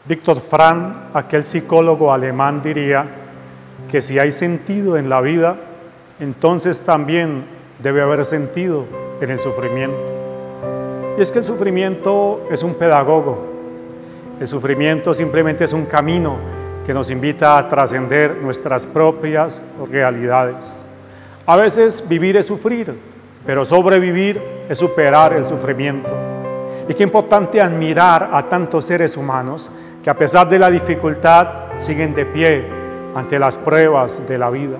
Viktor Frankl, aquel psicólogo alemán, diría que si hay sentido en la vida, entonces también debe haber sentido en el sufrimiento. Y es que el sufrimiento es un pedagogo. El sufrimiento simplemente es un camino que nos invita a trascender nuestras propias realidades. A veces vivir es sufrir, pero sobrevivir es superar el sufrimiento. Y qué importante admirar a tantos seres humanos que a pesar de la dificultad siguen de pie ante las pruebas de la vida.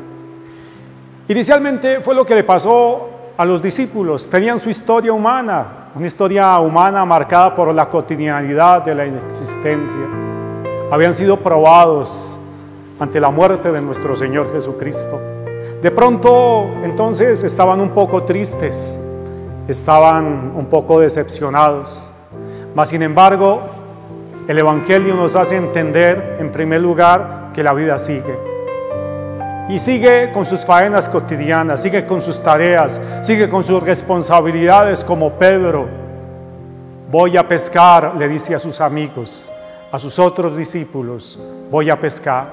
Inicialmente fue lo que le pasó a los discípulos. Tenían su historia humana, una historia humana marcada por la cotidianidad de la existencia. Habían sido probados ante la muerte de nuestro Señor Jesucristo. De pronto, entonces, estaban un poco tristes, estaban un poco decepcionados. Mas, sin embargo, el Evangelio nos hace entender, en primer lugar, que la vida sigue. Y sigue con sus faenas cotidianas, sigue con sus tareas, sigue con sus responsabilidades como Pedro. Voy a pescar, le dice a sus amigos, a sus otros discípulos, voy a pescar.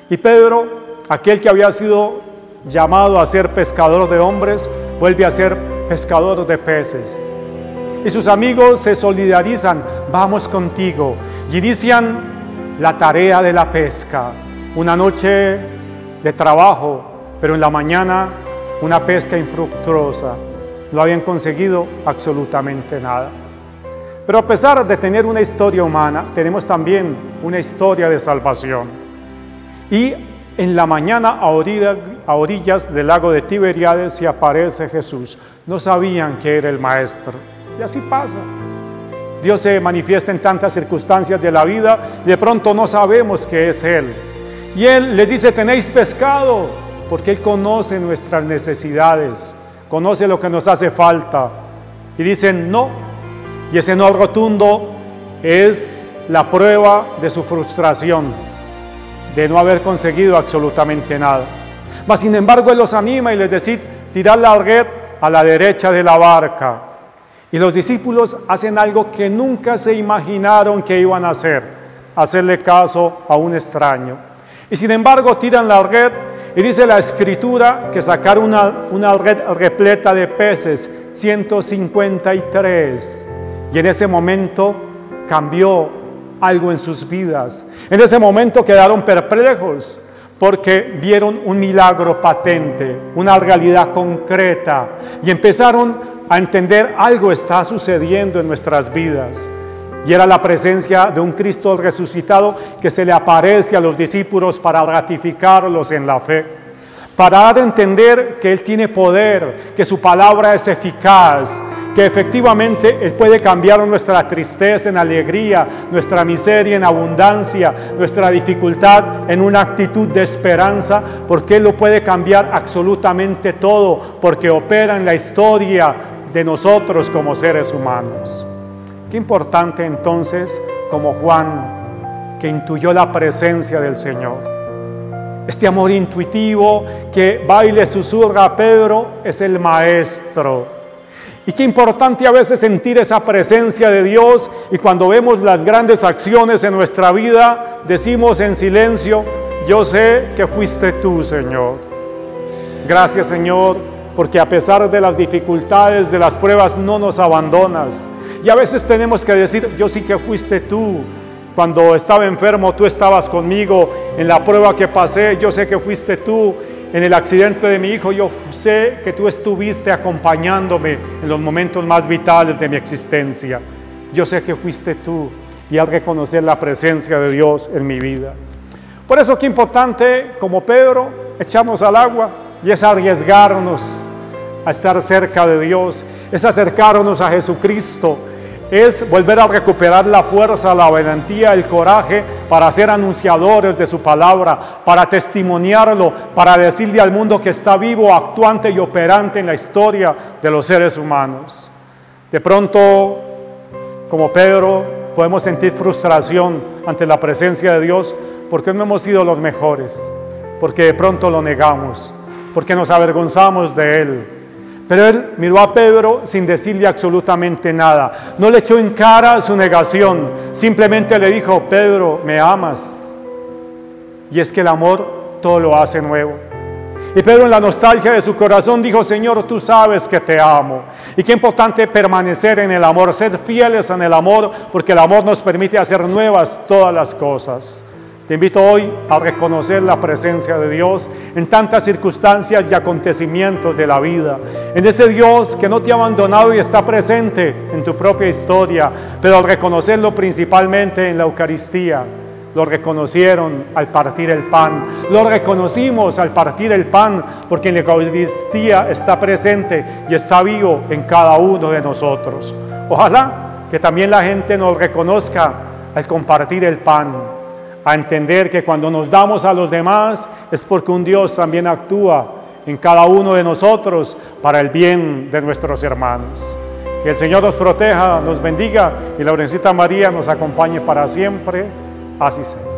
Y Pedro, aquel que había sido llamado a ser pescador de hombres, vuelve a ser pescador de peces. Y sus amigos se solidarizan, vamos contigo, y inician la tarea de la pesca. Una noche de trabajo, pero en la mañana una pesca infructuosa. No habían conseguido absolutamente nada. Pero a pesar de tener una historia humana, tenemos también una historia de salvación. Y en la mañana, a orillas del lago de Tiberíades, se aparece Jesús. No sabían que era el Maestro. Y así pasa. Dios se manifiesta en tantas circunstancias de la vida y de pronto no sabemos que es Él. Y Él les dice, tenéis pescado, porque Él conoce nuestras necesidades, conoce lo que nos hace falta. Y dicen no. Y ese no rotundo es la prueba de su frustración, de no haber conseguido absolutamente nada. Mas sin embargo Él los anima y les dice, tirad la red a la derecha de la barca. Y los discípulos hacen algo que nunca se imaginaron que iban a hacer, hacerle caso a un extraño. Y sin embargo tiran la red y dice la Escritura que sacaron una red repleta de peces, 153. Y en ese momento cambió algo en sus vidas. En ese momento quedaron perplejos porque vieron un milagro patente, una realidad concreta y empezaron a entender algo está sucediendo en nuestras vidas. Y era la presencia de un Cristo resucitado que se le aparece a los discípulos para ratificarlos en la fe, para dar a entender que Él tiene poder, que su palabra es eficaz, que efectivamente Él puede cambiar nuestra tristeza en alegría, nuestra miseria en abundancia, nuestra dificultad en una actitud de esperanza, porque Él lo puede cambiar absolutamente todo, porque opera en la historia de nosotros como seres humanos. Qué importante entonces, como Juan, que intuyó la presencia del Señor. Este amor intuitivo que va y le susurra a Pedro es el Maestro. Y qué importante a veces sentir esa presencia de Dios, y cuando vemos las grandes acciones en nuestra vida, decimos en silencio, yo sé que fuiste tú, Señor. Gracias, Señor, porque a pesar de las dificultades, de las pruebas, no nos abandonas. Y a veces tenemos que decir, yo sí que fuiste tú. Cuando estaba enfermo, tú estabas conmigo. En la prueba que pasé, yo sé que fuiste tú. En el accidente de mi hijo, yo sé que tú estuviste acompañándome en los momentos más vitales de mi existencia. Yo sé que fuiste tú. Y al reconocer la presencia de Dios en mi vida. Por eso qué importante, como Pedro, echarnos al agua y es arriesgarnos a estar cerca de Dios, es acercarnos a Jesucristo, es volver a recuperar la fuerza, la valentía, el coraje para ser anunciadores de su palabra, para testimoniarlo, para decirle al mundo que está vivo, actuante y operante en la historia de los seres humanos. De pronto, como Pedro, podemos sentir frustración ante la presencia de Dios porque no hemos sido los mejores, porque de pronto lo negamos, porque nos avergonzamos de Él. Pero él miró a Pedro sin decirle absolutamente nada. No le echó en cara su negación. Simplemente le dijo: Pedro, ¿me amas? Y es que el amor todo lo hace nuevo. Y Pedro, en la nostalgia de su corazón, dijo: Señor, tú sabes que te amo. Y qué importante permanecer en el amor, ser fieles en el amor, porque el amor nos permite hacer nuevas todas las cosas. Te invito hoy a reconocer la presencia de Dios en tantas circunstancias y acontecimientos de la vida, en ese Dios que no te ha abandonado y está presente en tu propia historia, pero al reconocerlo principalmente en la Eucaristía. Lo reconocieron al partir el pan, lo reconocimos al partir el pan, porque en la Eucaristía está presente y está vivo en cada uno de nosotros. Ojalá que también la gente nos reconozca al compartir el pan, a entender que cuando nos damos a los demás es porque un Dios también actúa en cada uno de nosotros para el bien de nuestros hermanos. Que el Señor nos proteja, nos bendiga y la Virgencita María nos acompañe para siempre. Así sea.